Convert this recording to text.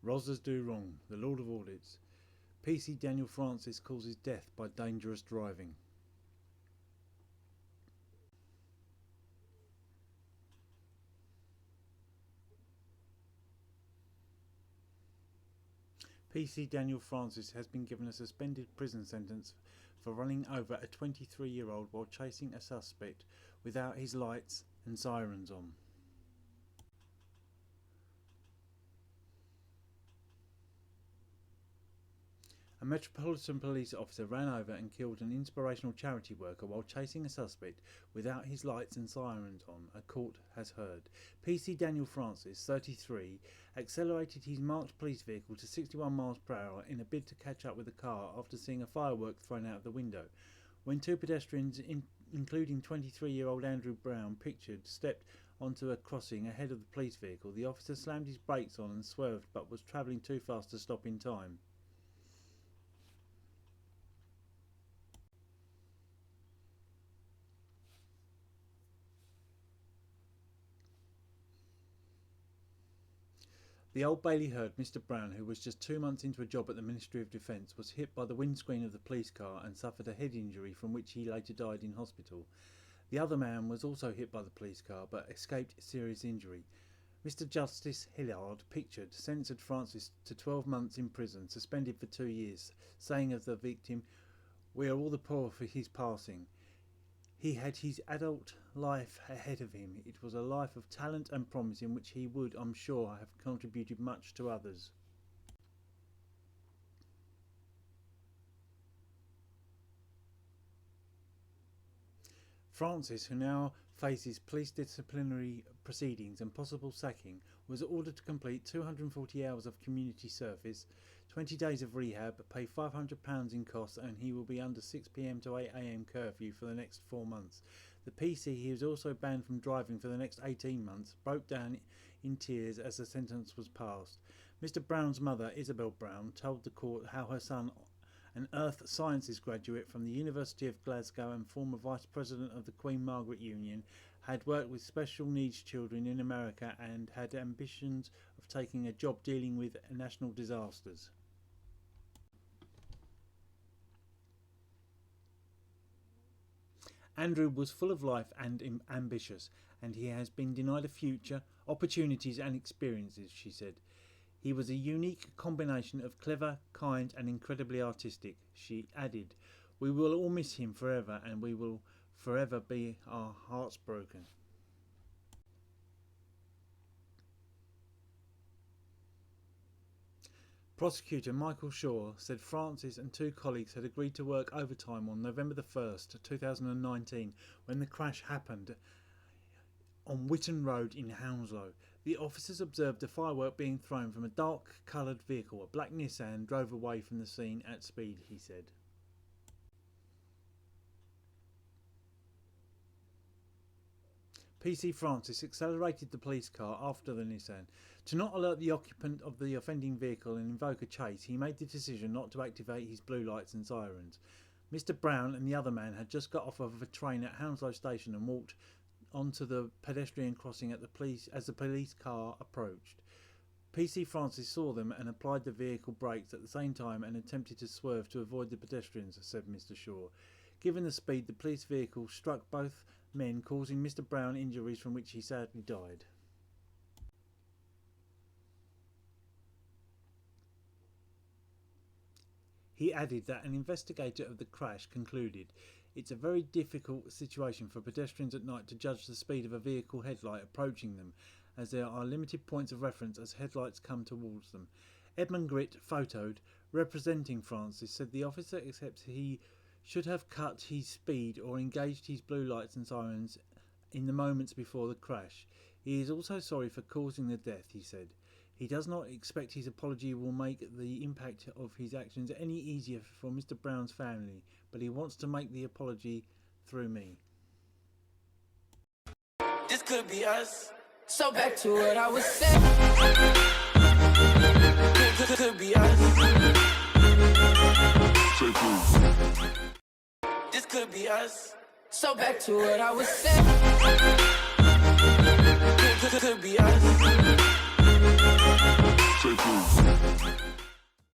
Rozzers do wrong. The Lord of Audits. PC Daniel Francis causes death by dangerous driving. PC Daniel Francis has been given a suspended prison sentence for running over a 23-year-old while chasing a suspect without his lights and sirens on. A Metropolitan Police officer ran over and killed an inspirational charity worker while chasing a suspect without his lights and sirens on, a court has heard. PC Daniel Francis, 33, accelerated his marked police vehicle to 61 miles per hour in a bid to catch up with the car after seeing a firework thrown out of the window. When two pedestrians, including 23-year-old Andrew Brown, pictured, stepped onto a crossing ahead of the police vehicle, the officer slammed his brakes on and swerved but was travelling too fast to stop in time. The Old Bailey heard Mr. Brown, who was just 2 months into a job at the Ministry of Defence, was hit by the windscreen of the police car and suffered a head injury from which he later died in hospital. The other man was also hit by the police car but escaped serious injury. Mr. Justice Hillard pictured sentenced Francis to 12 months in prison, suspended for 2 years, saying of the victim, "We are all the poorer for his passing. He had his adult life ahead of him. It was a life of talent and promise in which he would, I'm sure, have contributed much to others." Francis, who now faces police disciplinary proceedings and possible sacking, was ordered to complete 240 hours of community service, 20 days of rehab, pay £500 in costs, and he will be under 6 p.m. to 8 a.m. curfew for the next 4 months. The PC, he was also banned from driving for the next 18 months, broke down in tears as the sentence was passed. Mr. Brown's mother, Isabel Brown, told the court how her son, an Earth Sciences graduate from the University of Glasgow and former Vice President of the Queen Margaret Union, had worked with special needs children in America and had ambitions of taking a job dealing with national disasters. Andrew was full of life and ambitious, and he has been denied a future, opportunities and experiences, she said. He was a unique combination of clever, kind and incredibly artistic, she added. We will all miss him forever, and we will forever be our hearts broken. Prosecutor Michael Shaw said Francis and 2 colleagues had agreed to work overtime on November the 1st, 2019, when the crash happened on Witton Road in Hounslow. The officers observed a firework being thrown from a dark-coloured vehicle. A black Nissan drove away from the scene at speed, he said. PC Francis accelerated the police car after the Nissan. To not alert the occupant of the offending vehicle and invoke a chase, he made the decision not to activate his blue lights and sirens. Mr. Brown and the other man had just got off of a train at Hounslow Station and walked onto the pedestrian crossing as the police car approached. PC Francis saw them and applied the vehicle brakes at the same time and attempted to swerve to avoid the pedestrians, said Mr. Shaw. Given the speed, the police vehicle struck both men, causing Mr. Brown injuries from which he sadly died. He added that an investigator of the crash concluded, "It's a very difficult situation for pedestrians at night to judge the speed of a vehicle headlight approaching them, as there are limited points of reference as headlights come towards them." Edmund Gritt, photoed, representing Francis, said the officer accepts he should have cut his speed or engaged his blue lights and sirens in the moments before the crash. He is also sorry for causing the death, he said. He does not expect his apology will make the impact of his actions any easier for Mr. Brown's family, but he wants to make the apology through me. This could be us. So back to what I was saying. Could be us. This could be us. So back to what I was saying. Could be us.